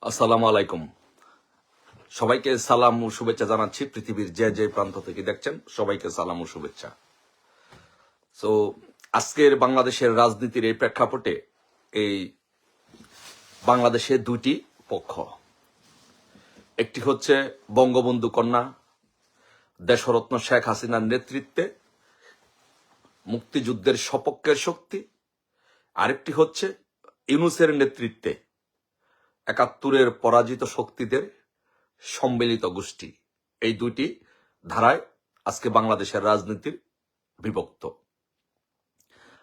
আসসালামু আলাইকুম। সবাইকে সালাম ও শুভেচ্ছা জানাচ্ছি। পৃথিবীর যে যে প্রান্ত থেকে দেখছেন সবাইকে সালাম ও শুভেচ্ছা। সো আজকের বাংলাদেশের রাজনীতির এই প্রেক্ষাপটে এই বাংলাদেশে দুটি পক্ষ, একটি হচ্ছে বঙ্গবন্ধু কন্যা দেশরত্ন শেখ হাসিনার নেতৃত্বে মুক্তিযুদ্ধের সপক্ষের শক্তি, আরেকটি হচ্ছে ইউনূসের নেতৃত্বে ৭১-এর পরাজিত শক্তিদের সম্মিলিত গোষ্ঠী। এই দুইটি ধারায় আজকে বাংলাদেশের রাজনীতির বিভক্ত।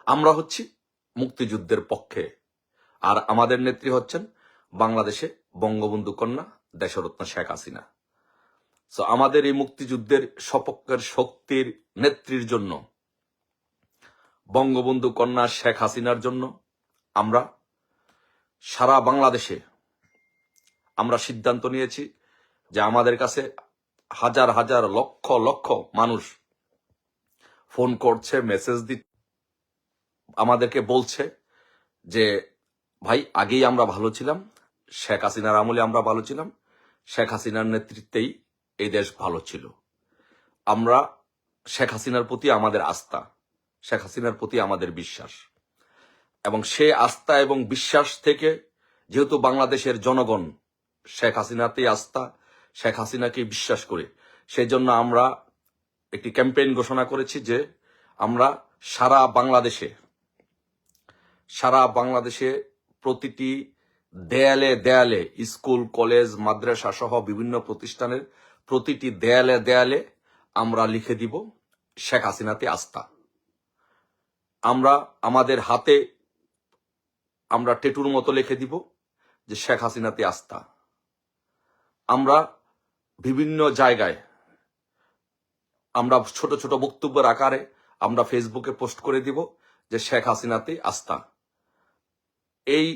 আমরা হচ্ছি মুক্তিযুদ্ধের পক্ষে, আর আমাদের নেত্রী হচ্ছেন বাংলাদেশে বঙ্গবন্ধু কন্যা দেশরত্ন শেখ হাসিনা। সো আমাদের এই মুক্তিযুদ্ধের সপক্ষের শক্তির নেত্রীর জন্য, বঙ্গবন্ধু কন্যা শেখ হাসিনার জন্য আমরা সারা বাংলাদেশে আমরা সিদ্ধান্ত নিয়েছি যে আমাদের কাছে হাজার হাজার লক্ষ লক্ষ মানুষ ফোন করছে, মেসেজ দিচ্ছে, আমাদেরকে বলছে যে ভাই আগেই আমরা ভালো ছিলাম, শেখ হাসিনার আমলে আমরা ভালো ছিলাম, শেখ হাসিনার নেতৃত্বেই এই দেশ ভালো ছিল। আমরা শেখ হাসিনার প্রতি আমাদের আস্থা, শেখ হাসিনার প্রতি আমাদের বিশ্বাস, এবং সে আস্থা এবং বিশ্বাস থেকে যেহেতু বাংলাদেশের জনগণ শেখ হাসিনাতেই আস্থা, শেখ হাসিনাকে বিশ্বাস করে, সেই জন্য আমরা একটি ক্যাম্পেইন ঘোষণা করেছি যে আমরা সারা বাংলাদেশে প্রতিটি দেয়ালে দেয়ালে, স্কুল, কলেজ, মাদ্রাসা সহ বিভিন্ন প্রতিষ্ঠানের প্রতিটি দেয়ালে দেয়ালে আমরা লিখে দিব শেখ হাসিনাতে আস্থা। আমরা আমাদের হাতে আমরা টেটুর মতো লিখে দিব যে শেখ হাসিনাতে আস্থা। আমরা বিভিন্ন জায়গায় আমরা ছোট ছোট বক্তব্যের আকারে আমরা ফেসবুকে পোস্ট করে দিব যে শেখ হাসিনাতে আস্থা। এই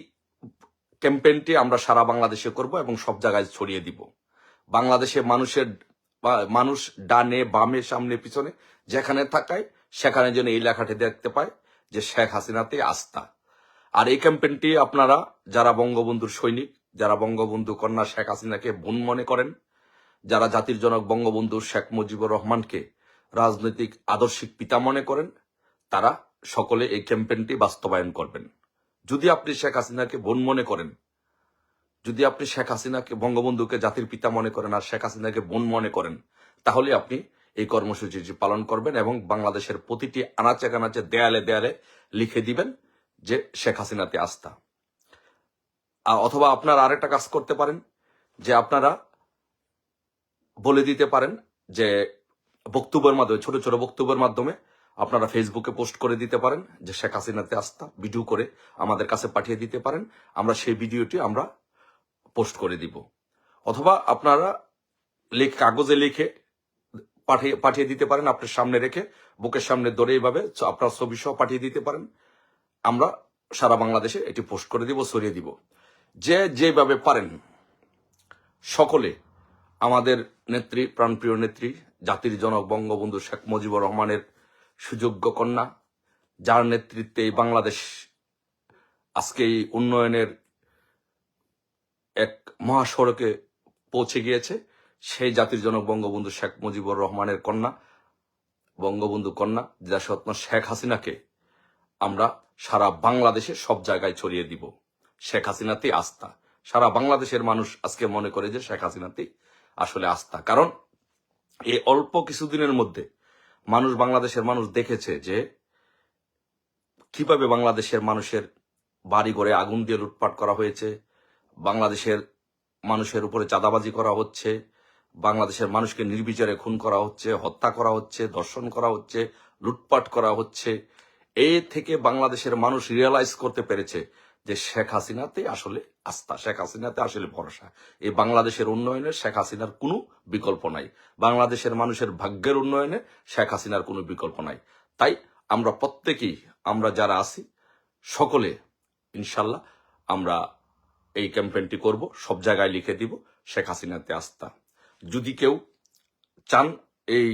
ক্যাম্পেইনটি আমরা সারা বাংলাদেশে করব এবং সব জায়গায় ছড়িয়ে দিব। বাংলাদেশে মানুষ ডানে বামে সামনে পিছনে যেখানে থাকায় সেখানে যেন এই লেখাটি দেখতে পায় যে শেখ হাসিনাতে আস্থা। আর এই ক্যাম্পেইনটি আপনারা যারা বঙ্গবন্ধুর সৈনিক, যারা বঙ্গবন্ধু কন্যা শেখ হাসিনাকে বোন মনে করেন, যারা জাতির জনক বঙ্গবন্ধু শেখ মুজিবুর রহমানকে রাজনৈতিক আদর্শিক পিতা মনে করেন, তারা সকলে এই ক্যাম্পেইনটি বাস্তবায়ন করবেন। যদি আপনি শেখ হাসিনাকে বোন মনে করেন, যদি আপনি শেখ হাসিনাকে, বঙ্গবন্ধুকে জাতির পিতা মনে করেন আর শেখ হাসিনাকে বোন মনে করেন, তাহলে আপনি এই কর্মসূচিটি পালন করবেন এবং বাংলাদেশের প্রতিটি আনাচে কানাচে দেয়ালে দেয়ালে লিখে দিবেন যে শেখ হাসিনাতে আস্থা। অথবা আপনারা আরেকটা কাজ করতে পারেন যে আপনারা বলে দিতে পারেন যে বক্তব্যের মাধ্যমে, ছোট ছোট বক্তব্যের মাধ্যমে আপনারা ফেসবুকে পোস্ট করে দিতে পারেন যে শেখ হাসিনাতে আস্থা, ভিডিও করে আমাদের কাছে পাঠিয়ে দিতে পারেন, আমরা সেই ভিডিওটি আমরা পোস্ট করে দিব। অথবা আপনারা কাগজে লিখে পাঠিয়ে দিতে পারেন, আপনার সামনে রেখে বুকের সামনে ধরে এইভাবে আপনার ছবি সহ পাঠিয়ে দিতে পারেন। আমরা সারা বাংলাদেশে এটি পোস্ট করে দিব, ছড়িয়ে দিব। যে যেভাবে পারেন সকলে আমাদের নেত্রী, প্রাণপ্রিয় নেত্রী, জাতির জনক বঙ্গবন্ধু শেখ মুজিবুর রহমানের সুযোগ্য কন্যা, যার নেতৃত্বে এই বাংলাদেশ আজকে এই উন্নয়নের এক মহাসড়কে পৌঁছে গিয়েছে, সেই জাতির জনক বঙ্গবন্ধু শেখ মুজিবুর রহমানের কন্যা, বঙ্গবন্ধু কন্যা দেশরত্ন শেখ হাসিনাকে আমরা সারা বাংলাদেশে সব জায়গায় ছড়িয়ে দিব। শেখ হাসিনাতে আস্থা। সারা বাংলাদেশের মানুষ আজকে মনে করে যে শেখ হাসিনাতে আসলে আস্থা। কারণ এই অল্প কিছুদিনের মধ্যে বাংলাদেশের মানুষ দেখেছে যে কিভাবে বাংলাদেশের মানুষের বাড়ি ঘরে আগুন দিয়ে লুটপাট করা হয়েছে, বাংলাদেশের মানুষের উপরে চাঁদাবাজি করা হচ্ছে, বাংলাদেশের মানুষকে নির্বিচারে খুন করা হচ্ছে, হত্যা করা হচ্ছে, ধর্ষণ করা হচ্ছে, লুটপাট করা হচ্ছে। এই থেকে বাংলাদেশের মানুষ রিয়েলাইজ করতে পেরেছে যে শেখ হাসিনাতে আসলে আস্থা, শেখ হাসিনাতে আসলে ভরসা। এই বাংলাদেশের উন্নয়নে শেখ হাসিনার কোনো বিকল্প নাই, বাংলাদেশের মানুষের ভাগ্যের উন্নয়নে শেখ হাসিনার কোনো বিকল্প নাই। তাই আমরা প্রত্যেকেই, আমরা যারা আছি সকলে ইনশাল্লাহ আমরা এই ক্যাম্পেইনটি করব, সব জায়গায় লিখে দিব শেখ হাসিনাতে আস্থা। যদি কেউ চান এই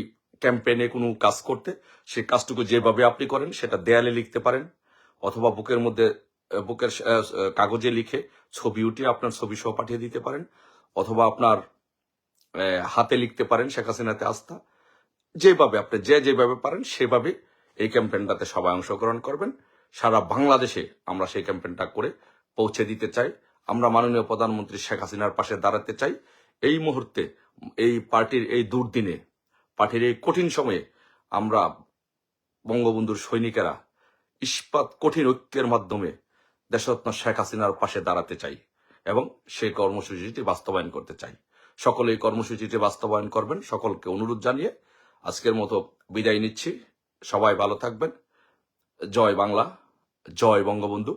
ক্যাম্পেইনে কোনো কাজ করতে, সেই কাজটুকু যেভাবে আপনি করেন সেটা দেয়ালে লিখতে পারেন, অথবা বুকের মধ্যে বুকের কাগজে লিখে ছবি উঠিয়ে আপনার ছবি সহ পাঠিয়ে দিতে পারেন, অথবা আপনার হাতে লিখতে পারেন শেখ হাসিনাতে আস্থা। যেভাবে আপনি যেভাবে পারেন সেভাবে এই ক্যাম্পেইনটাতে সবাই অংশগ্রহণ করবেন। সারা বাংলাদেশে আমরা সেই ক্যাম্পেইনটা করে পৌঁছে দিতে চাই। আমরা মাননীয় প্রধানমন্ত্রী শেখ হাসিনার পাশে দাঁড়াতে চাই। এই মুহূর্তে এই পার্টির এই দুর্দিনে, পার্টির এই কঠিন সময়ে আমরা বঙ্গবন্ধুর সৈনিকেরা ইস্পাত কঠিন ঐক্যের মাধ্যমে দেশরত্ন শেখ হাসিনার পাশে দাঁড়াতে চাই এবং সেই কর্মসূচিটি বাস্তবায়ন করতে চাই। সকলে এই কর্মসূচিটি বাস্তবায়ন করবেন, সকলকে অনুরোধ জানিয়ে আজকের মতো বিদায় নিচ্ছি। সবাই ভালো থাকবেন। জয় বাংলা, জয় বঙ্গবন্ধু,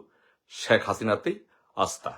শেখ হাসিনাতেই আস্থা।